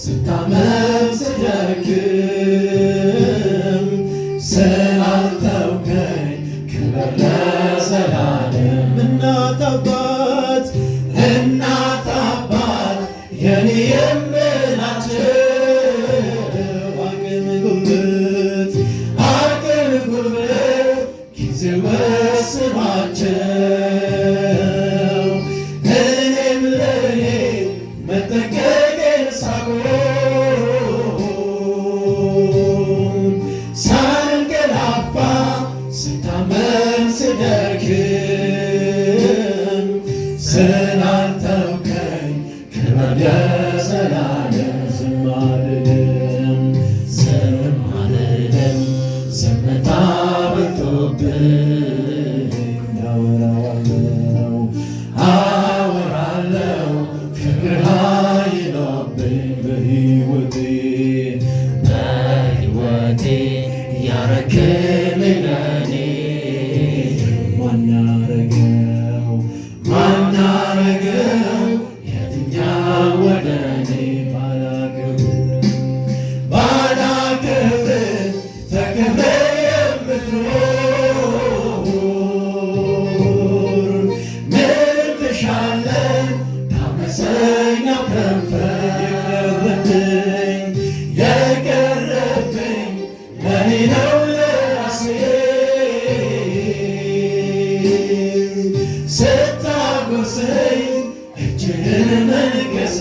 ስታመም ስደክም ስላልተውከኝ ክብር ለዘላለም። እናት አባት የኔ የምላቸው አቅም ጉልበት ጊዜ ወስኗቸው እኔም ለእኔ መጠንቀቄን ሳቆም ሳንቀላፋ ስታመም ስደክም ስላልተውከኝ ክብር ለዘላለም። ዝም አልልም ዝምታ በልቶብኝ አወራለሁ ፍቅርህ አይሎብኝ በሕይወቴ ያረክልኝ ለኔ ማን ያረገው የትኛው ወደ እኔ ባላከብር ተከብረ የምትኖር ምን ትሻለህ ከአመፀኛው ከንፈር? የቀረብኝ ለኔ ነው ለራሴ ስታጎርሰኝ እጅህን መንከሴ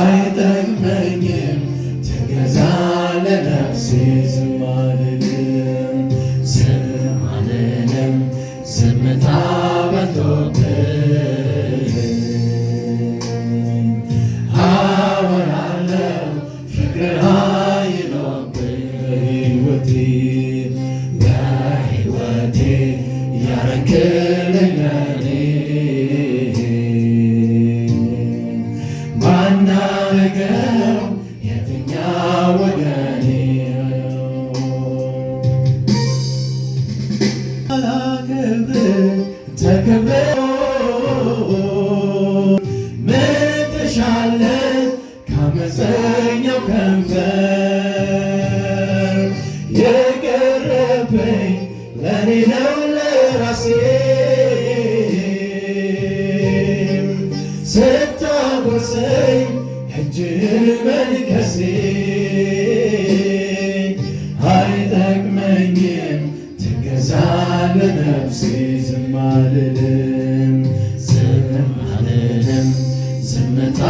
አይጠቅመኝም ትገዛለህ ነፍሴ። ዝም አልልም ዝምታ በልቶብኝ አወራለሁ ፍቅርህ አይሎብኝ በሕይወቴ ያረክልኝ ለኔ ማን አረገው የትኛው ወገኔ? አላከብርህ ተከብረ ምን ትሻለህ ከአመፀኛው ከንፈር? የቀረብኝ ለኔ ነው ለራሴ ስታጎርሰኝ እጅህን መንከሴ አይጠቅመኝም ትገዛለህ ነፍሴ። ዝም አልልም ዝምታ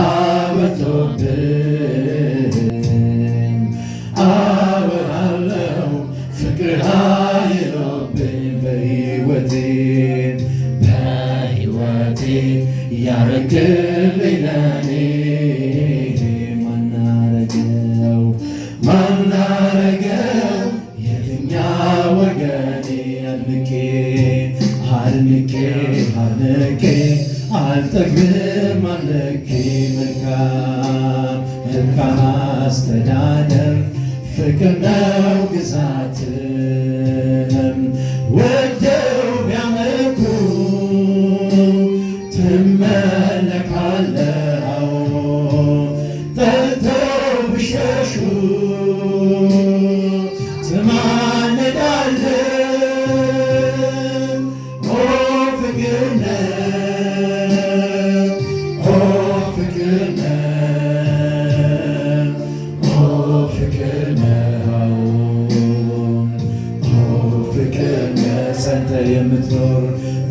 በልቶብኝ አወራለሁ ፍቅርህ አይሎብኝ በሕይወቴ ያረክልኝ ለኔ ማን አረገው የትኛው ወገኔ? አልንቄ አልጠግብም አምልኬ መልካም አስተዳደር ፍቅር ነው ግዛትም ወደው ቢያመልኩ ትመለካለህ ጠልተው ቢሸሹ ትማልዳለህ።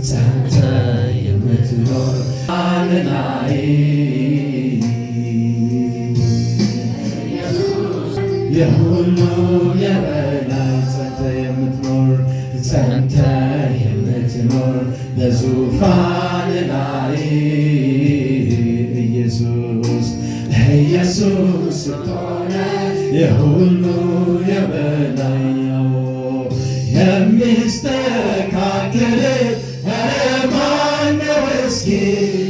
ጸንተህ የምትኖር አለናይ የሁሉ የበላይ ጸንተህ የምትኖር በዙፋን ላይ ኢየሱስ ስትሆን የሁሉ የበላይ የሚስተካከል ማነው እስኪ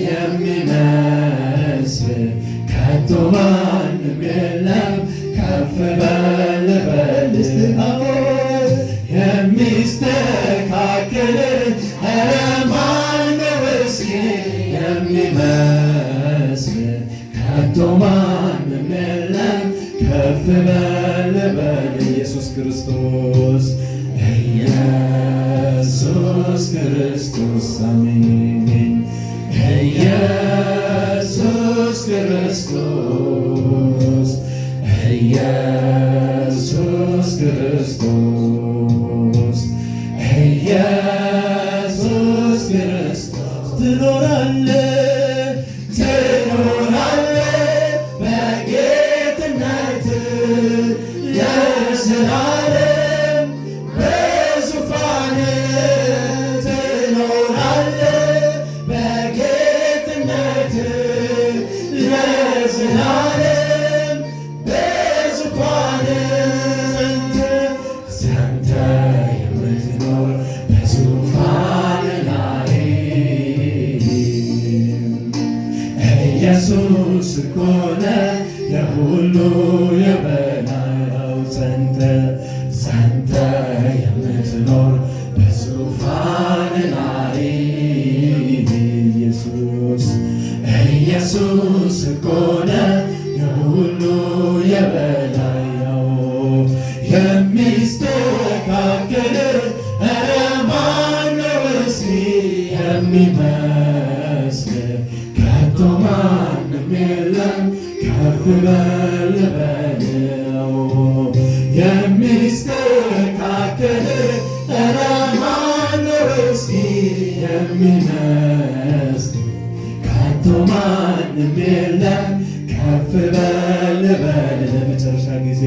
የሚመስል? ከቶ ማንም የለም ከፍ በል የሚስተካከል ማነው እስኪ የሚመስል? ከቶ ማንም የለም ከፍ በል በል ኢየሱስ ክርስቶስ ኢየሱስ ክርስቶስ አሜን ኢየሱስ ክርስቶስ ኢየሱስ ክርስቶስ ኢየሱስ ክርስቶስ ትኖራለህ ትኖራለህ በጌትነት ለዘላለም በዙፋን ትኖራለህ በጌትነት ለዘላለም በዙፋን ጸንተ የምትኖር በዙፋን ላይ ኢየሱስ እኮ ነህ የሁሉ የበላው ጸንተ የምትኖር በዙፋን ላይ ኢየሱስ እኮ ነህ የሁሉ የበላው የሚስተካከል ኧረ ማነው እስኪ የሚመስል ከቶ ማንም የለም ከፍ በል በለው የሚስተካከል ኧረ ማነው እስኪ የሚመስል ከቶ ማንም የለም ከፍ በል በል ለመጨረሻ ጊዜ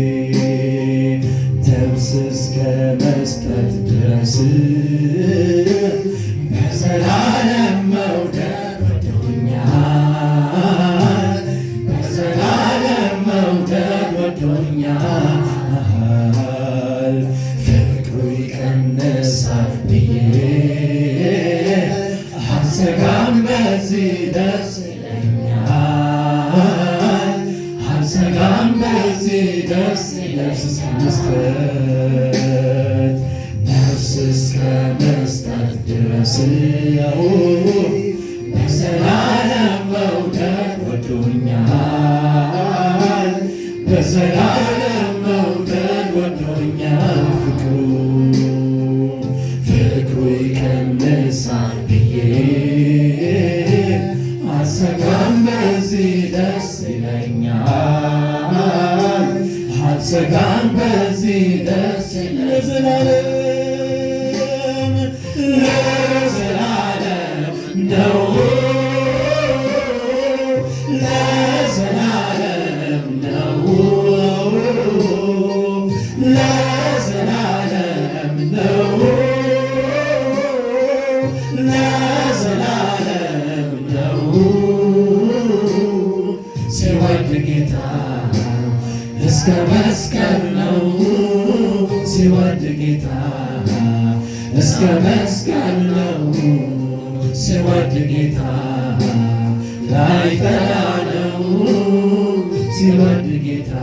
ነፍስ እስከ መስጠት ድረስ በዘላለም መውደድ ወዶኛል በዘላለም መውደድ ወዶኛል ፍቅሩ ይቀንሳል ብዬ አልሰጋም በዚህ ደስ ይለኛል አልሰጋም በዚህ ደስ ነፍስ እስከ መስጠት ድረስ በዘላለም መውደድ ወዶኛል በዘላለም መውደድ ወዶኛል ፍቅሩ ይቀንሳል ብዬ አልሰጋም በዚህ ደስ ይለኛል አልሰጋም በዚህ ደስ ለዘላለም ለዘላለም ነው ለዘላለም ነው ለዘላለም ነው ለዘላለም ነው ሲወድ ጌታ እስከ መስቀል ነው ሲወድ ጌታ እስከ መስቀል ነው ሲወድ ጌታ ላይጠላ ነው ሲወድ ጌታ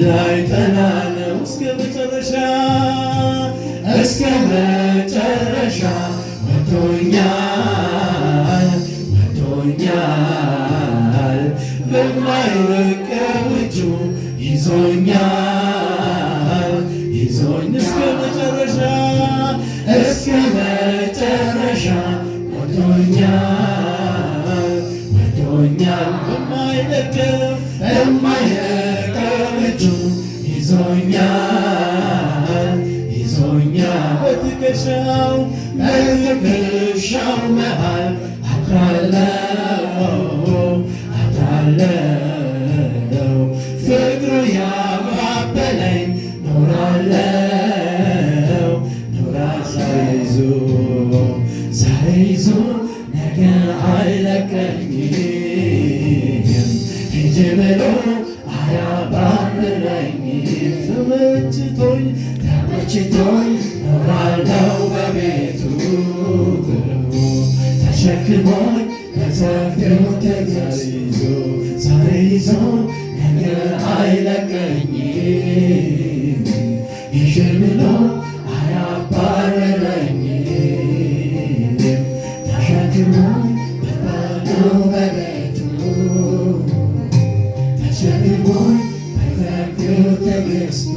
ላይጠላ ነው እስከ መጨረሻ ወዶኛል ወዶኛል በማይለቀው እጁ ይዞኛል ይዞኝ እስከ መጨረሻ ወዶኛል ወዶኛል በማይለቀው እጁ ይዞኛል ይዞኛል በትከሻው መሃል አድራለሁ ፍቅሩ ያባበለኝ ኖራለሁ ዛሬ ይዞ ነገ አይለቀኝም ሂጂ ብሎ አያባርረኝም ተመችቶኝ ኖራለሁ በቤቱ ተሸክሞኝ በሰፊው ተይዞ ዛሬ ይዞ ነገ አይለቀኝም ሂጂ ብሎ አያባርረኝም ተሸክሞኝ በቤቱ ሸክሞኝ አይፈቅደው ተገዝቶ